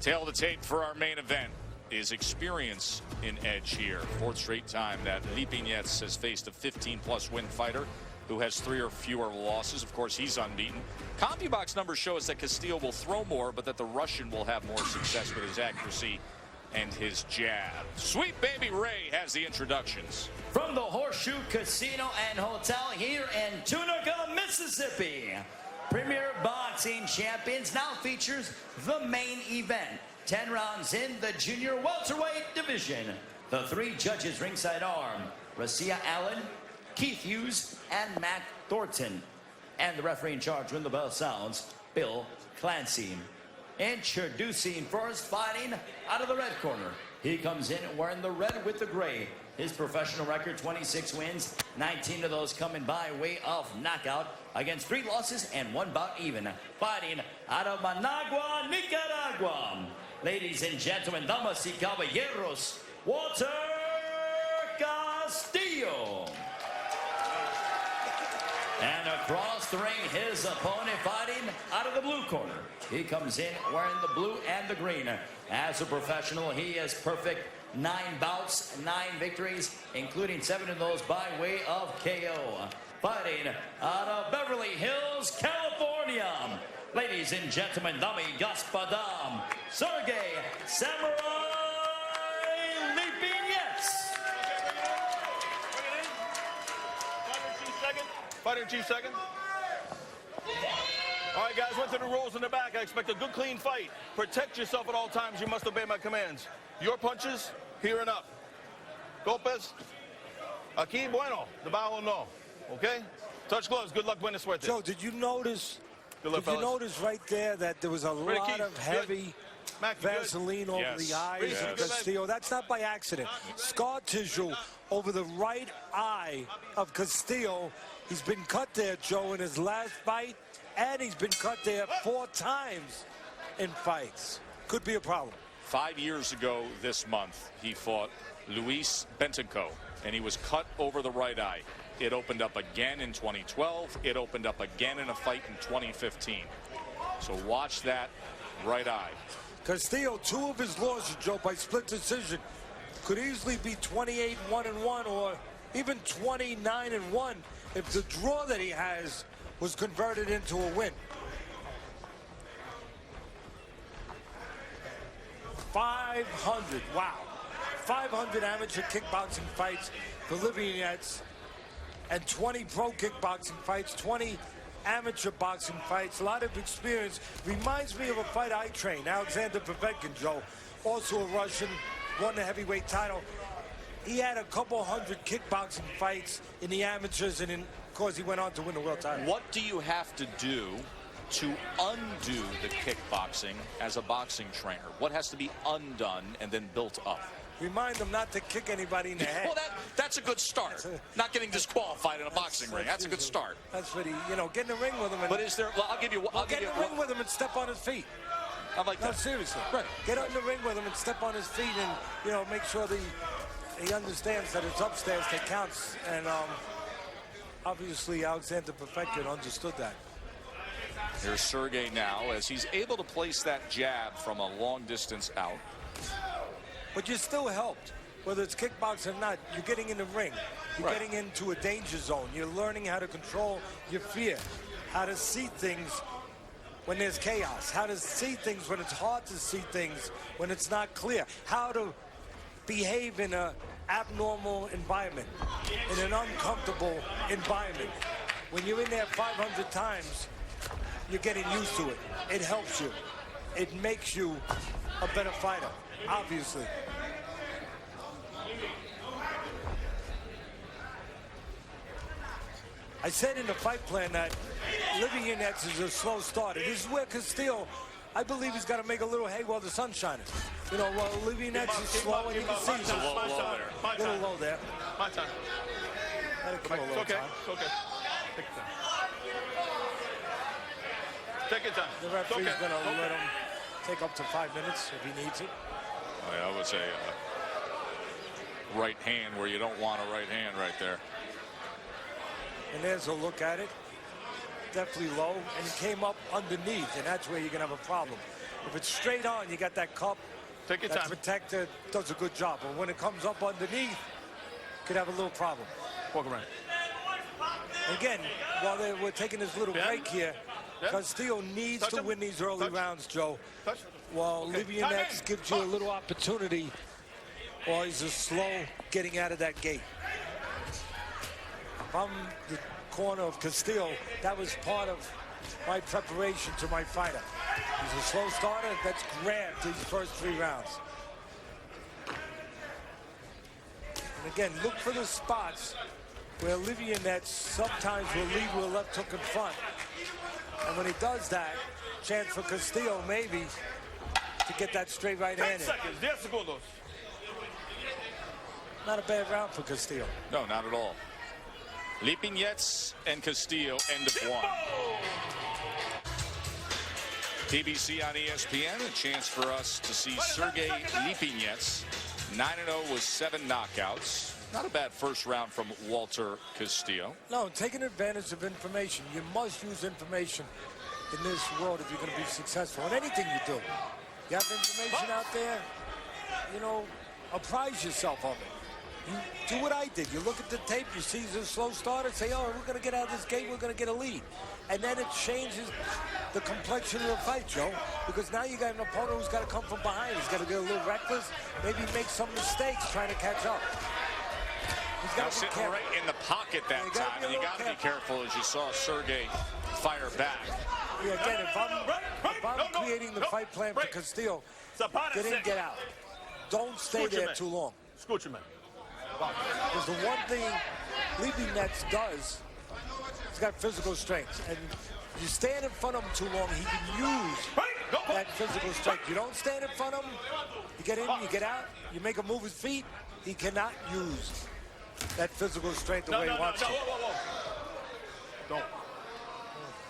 Tail of the tape for our main event is experience in edge here. Fourth straight time that Lipinets has faced a 15-plus win fighter who has 3 or fewer losses. Of course, he's unbeaten. CompuBox numbers show us that Castillo will throw more, but that the Russian will have more success with his accuracy and his jab. Sweet Baby Ray has the introductions. From the Horseshoe Casino and Hotel here in Tunica, Mississippi. Premier Boxing Champions now features the main event. 10 rounds in the junior welterweight division. The 3 judges ringside are Rasia Allen, Keith Hughes, and Matt Thornton. And the referee in charge when the bell sounds, Bill Clancy. Introducing first, fighting out of the red corner. He comes in wearing the red with the gray. His professional record, 26 wins, 19 of those coming by way of knockout against 3 losses and 1 bout even. Fighting out of Managua, Nicaragua. Ladies and gentlemen, damas y caballeros, Walter Castillo. And across the ring, his opponent fighting out of the blue corner. He comes in wearing the blue and the green. As a professional, he is perfect. 9 bouts, 9 victories, including 7 of those by way of KO. Fighting out of Beverly Hills, California. Ladies and gentlemen, dami gospodam, Sergey Samurai Lipinets. Fighter in chief second. All right, guys, went through the rules in the back. I expect a good, clean fight. Protect yourself at all times. You must obey my commands. Your punches, here and up. Golpes, aquí bueno, debajo no. Okay? Touch gloves. Good luck, buena suerte. Joe, did you notice? Good luck, did you notice right there that there was a lot of heavy Vaseline over the eyes of Castillo? That's not by accident. Scar tissue over the right eye of Castillo. He's been cut there, Joe, in his last fight, and he's been cut there 4 times in fights. Could be a problem. 5 years ago this month, he fought Luis Bentancur, and he was cut over the right eye. It opened up again in 2012. It opened up again in a fight in 2015. So watch that right eye. Castillo, 2 of his losses, Joe, by split decision, could easily be 28-1-1 or even 29-1 if the draw that he has was converted into a win. 500, wow. 500 amateur kickboxing fights for Lipinets and 20 pro kickboxing fights, 20 amateur boxing fights, a lot of experience. Reminds me of a fight I trained, Alexander Povetkin, Joe, also a Russian, won the heavyweight title. He had a couple hundred kickboxing fights in the amateurs, and of course he went on to win the world title. What do you have to do to undo the kickboxing as a boxing trainer? What has to be undone and then built up? Remind them not to kick anybody in the head. Well, that's a good start. Not getting disqualified in a boxing ring. That's a good start. That's what he, get in the ring with him. And, but is there? Well, I'll give you. Get in the ring with him and step on his feet. I like that. No, seriously. Right. Get in the ring with him and step on his feet, and make sure he understands that it's upstairs that counts. And obviously, Alexander Povetkin understood that. Here's Sergey now as he's able to place that jab from a long distance out. But you're still helped, whether it's kickboxing or not. You're getting in the ring. You're getting into a danger zone. You're learning how to control your fear, how to see things when there's chaos, how to see things when it's hard to see things, when it's not clear, how to behave in an abnormal environment, in an uncomfortable environment. When you're in there 500 times, you're getting used to it. It helps you. It makes you a better fighter, obviously. I said in the fight plan that Lipinets is a slow starter. This is where Castillo, I believe he's got to make a little hay while the sun's shining. While Lipinets is slow, and you can see he's a little low there. My time. It's okay. It's okay. Take your time. The referee's going to let him take up to 5 minutes if he needs it. I would say right hand where you don't want a right hand right there. And there's a look at it. Definitely low, and he came up underneath, and that's where you're going to have a problem. If it's straight on, you got that cup. Take your That time. protector does a good job. But when it comes up underneath, could have a little problem. Walk around. Again, while we're taking this little Ben? break here, Ben? Castillo needs Touch to him. win these early Touch. rounds, Joe. Touch. While Okay. Lipinets Time in. gives you a little opportunity, while he's just slow getting out of that gate. From the corner of Castillo, that was part of my preparation to my fighter. He's a slow starter that's grabbed these first 3 rounds. And again, look for the spots where Lipinets sometimes will lead with a left hook in front. And when he does that, chance for Castillo maybe to get that straight right 10 hand in. seconds. 10 segundos. Not a bad round for Castillo. No, not at all. Lipinets and Castillo, end of 1. PBC on ESPN, a chance for us to see Sergey Lipinets, 9-0 with 7 knockouts. Not a bad first round from Walter Castillo. No, taking advantage of information. You must use information in this world if you're going to be successful in anything you do. You have information out there, you know, apprise yourself of it. You do what I did. You look at the tape, you see the slow starter, say, oh, we're going to get out of this game, we're going to get a lead. And then it changes the complexion of the fight, Joe, because now you got an opponent who's got to come from behind. He's got to get a little reckless, maybe make some mistakes trying to catch up. He's Now got to be sitting careful. right in the pocket that You gotta time, be a and you little got to be careful as you saw Sergey fire back. Yeah, again, if I'm creating the fight plan for Castillo, get in, get out. Don't stay there too long. Escúchame. Because the one thing Lipinets does, he's got physical strength. And you stand in front of him too long, he can use that physical strength. You don't stand in front of him, you get in, you get out, you make him move his feet, he cannot use that physical strength the way he wants to. Don't.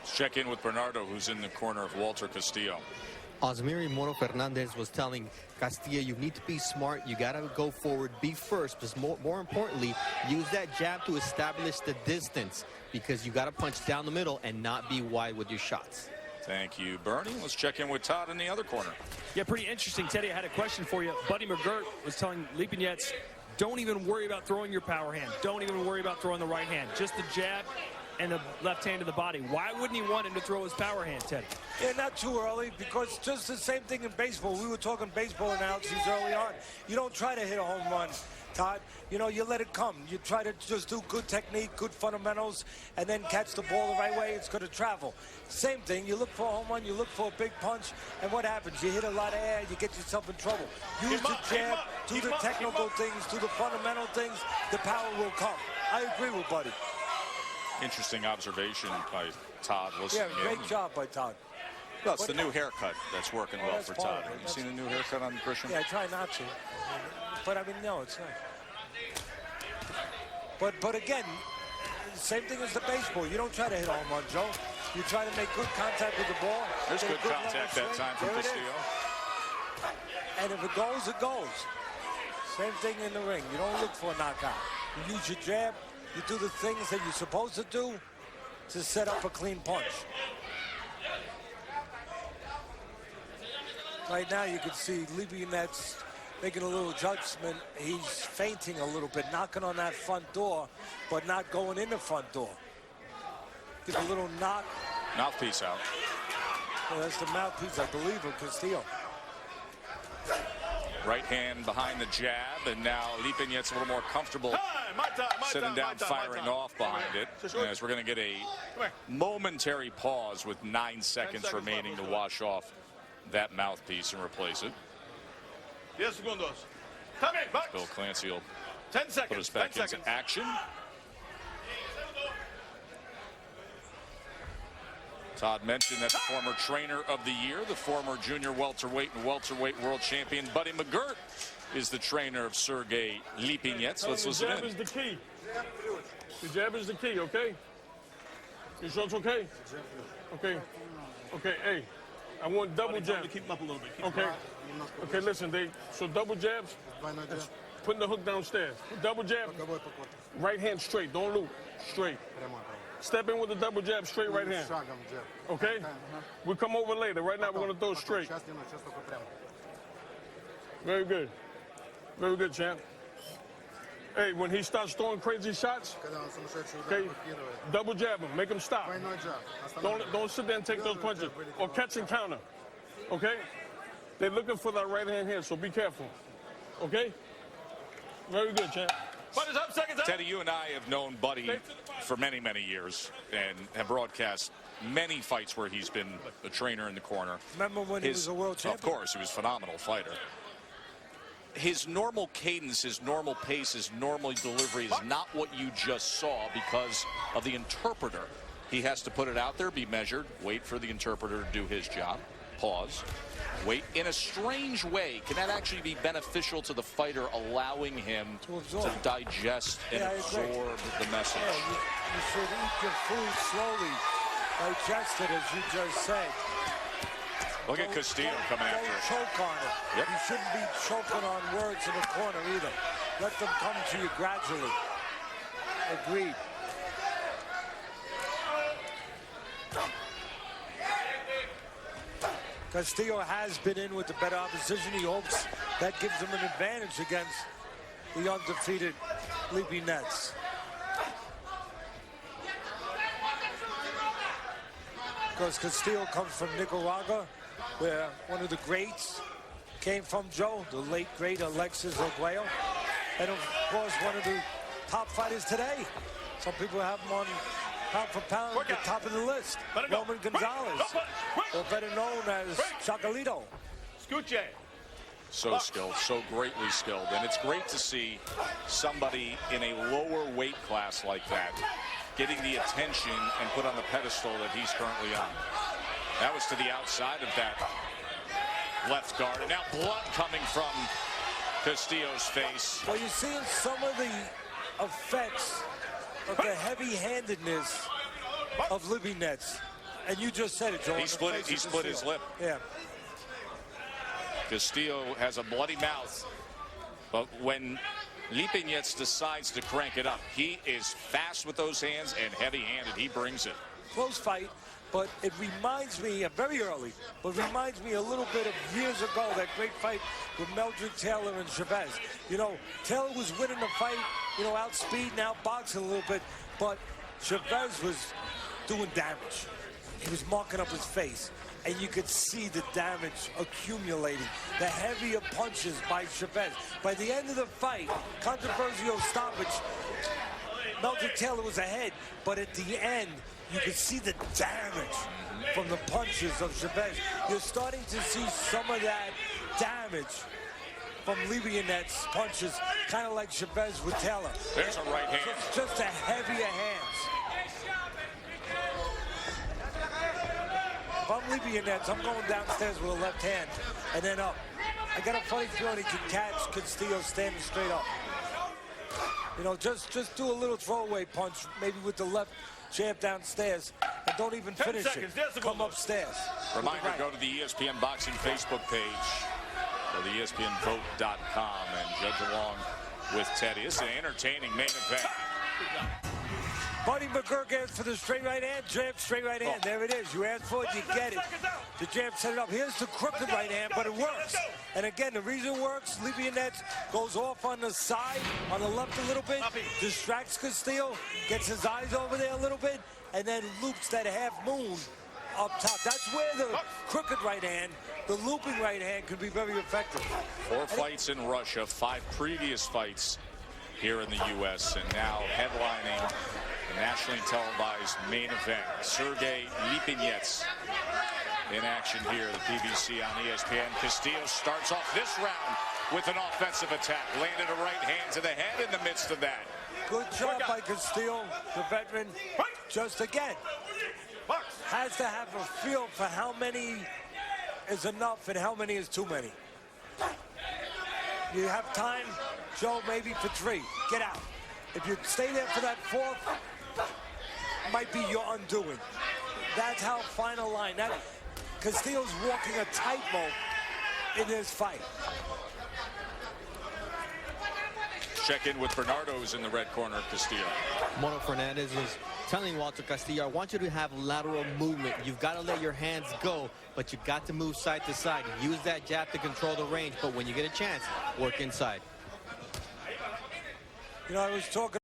Let's check in with Bernardo, who's in the corner of Walter Castillo. Osmiri Moro Fernandez was telling Castillo, you need to be smart, you got to go forward, be first, but more importantly, use that jab to establish the distance, because you got to punch down the middle and not be wide with your shots. Thank you, Bernie. Let's check in with Todd in the other corner. Yeah, pretty interesting. Teddy, I had a question for you. Buddy McGirt was telling Lipinets, don't even worry about throwing your power hand. Don't even worry about throwing the right hand. Just the jab and the left hand to the body. Why wouldn't he want him to throw his power hand, Teddy? Yeah, not too early, because just the same thing in baseball. We were talking baseball analogies early on. You don't try to hit a home run, Todd. You know, you let it come. You try to just do good technique, good fundamentals, and then catch the ball the right way. It's going to travel. Same thing. You look for a home run, you look for a big punch, and what happens? You hit a lot of air, you get yourself in trouble. Use the jab, do the technical things, do the fundamental things. The power will come. I agree with Buddy. Interesting observation by Todd. Yeah, Listening great in. job by Todd. Well, it's the new haircut that's working well that's for part Todd. of it. You seen the new haircut on Christian? Yeah, I try not to. But, I mean, no, it's not. But again, same thing as the baseball. You don't try to hit a home run, Joe. You try to make good contact with the ball. There's get a good level contact that swing. time from There it is. Castillo. And if it goes, it goes. Same thing in the ring. You don't look for a knockout. You use your jab. You do the things that you're supposed to do to set up a clean punch. Right now, you can see Lipinets making a little adjustment. He's feinting a little bit, knocking on that front door, but not going in the front door. Give a little knock. Mouthpiece out. Well, that's the mouthpiece, I believe, of Castillo. Right hand behind the jab, and now Lipinets a little more comfortable sitting down, firing off behind it. As we're going to get a momentary pause with 9 seconds remaining to wash off that mouthpiece and replace it. 10 segundos. Come in, Bucks. Bill Clancy will 10 seconds. put us back 10 into seconds. action. Todd mentioned that the former trainer of the year, the former junior welterweight and welterweight world champion, Buddy McGirt, is the trainer of Sergey Lipinets. Let's listen The jab in. is the key. The jab is the key, okay? Your shot's okay? Okay. Okay, hey, I want double jab. Keep him up a little bit. Okay. Okay, listen, so double jabs, putting the hook downstairs. Double jab, right hand straight, don't loop, straight. Step in with the double jab, straight right hand. Okay? We'll come over later. Right now, we're going to throw straight. Very good. Very good, champ. Hey, when he starts throwing crazy shots, okay, double jab him. Make him stop. Don't sit there and take those punches. Or catch and counter. Okay? They're looking for that right hand here, so be careful. Okay? Very good, champ. Buddy's up, seconds out. Teddy, you and I have known Buddy for many, many years and have broadcast many fights where he's been a trainer in the corner. Remember when he was a world champion? Of course, he was a phenomenal fighter. His normal cadence, his normal pace, his normal delivery is not what you just saw because of the interpreter. He has to put it out there, be measured, wait for the interpreter to do his job, pause, wait. In a strange way, can that actually be beneficial to the fighter, allowing him to digest and absorb the message? Yeah, you should eat your food slowly, digest it, as you just said. Look at Castillo coming after it. Don't choke on it. Yep. You shouldn't be choking on words in the corner either. Let them come to you gradually. Agreed. Castillo has been in with the better opposition. He hopes that gives him an advantage against the undefeated Lipinets. Because Castillo comes from Nicaragua, where one of the greats came from, Joe, the late great Alexis Arguello. And of course, one of the top fighters today. Some people have him on pound for pound at the top of the list. Roman Gonzalez, or better known as Chacalito. Escuche. So skilled, so greatly skilled. And it's great to see somebody in a lower weight class like that getting the attention and put on the pedestal that he's currently on. That was to the outside of that left guard. And now blood coming from Castillo's face. Well, you're seeing some of the effects of the heavy-handedness of Lipinets. And you just said it, Joe. He split his lip. Yeah. Castillo has a bloody mouth. But when Lipinets decides to crank it up, he is fast with those hands and heavy-handed. He brings it. Close fight, but it reminds me, very early, but reminds me a little bit of years ago, that great fight with Meldrick Taylor and Chavez. You know, Taylor was winning the fight, you know, outspeeding, outboxing a little bit, but Chavez was doing damage. He was marking up his face, and you could see the damage accumulating. The heavier punches by Chavez. By the end of the fight, controversial stoppage, Meldrick Taylor was ahead, but at the end, you could see the damage from the punches of Chavez. You're starting to see some of that damage from Lipinets' punches, kind of like Chavez with Taylor. There's a right hand. Just a heavier hands. If I'm Lipinets, I'm going downstairs with a left hand and then up. I got a funny feeling he can catch Castillo standing straight up. You know, just do a little throwaway punch, maybe with the left jab downstairs, and don't even finish it. Come upstairs. Reminder, go to the ESPN Boxing Facebook page or the ESPNVote.com and judge along with Teddy. It's an entertaining main event. Buddy McGurk asked for the straight right hand, jab, straight right hand. There it is. You asked for it, you get it. The jab set it up. Here's the crooked right hand, but it works. And again, the reason it works, Lipinets goes off on the side, on the left a little bit, distracts Castillo, gets his eyes over there a little bit, and then loops that half moon up top. That's where the crooked right hand, the looping right hand, could be very effective. 4 fights in Russia, 5 previous fights here in the U.S., and now headlining the nationally televised main event. Sergey Lipinets in action here, the PBC on ESPN. Castillo starts off this round with an offensive attack. Landed a right hand to the head in the midst of that. Good job by Castillo, the veteran. Just again, has to have a feel for how many is enough and how many is too many. You have time, Joe, maybe for 3. Get out. If you stay there for that 4th, might be your undoing. That's how fine a line. Castillo's walking a tightrope in this fight. Check in with Bernardo's in the red corner, Castillo. Mono Fernandez was telling Walter Castillo, I want you to have lateral movement. You've got to let your hands go, but you've got to move side to side. Use that jab to control the range, but when you get a chance, work inside. You know, I was talking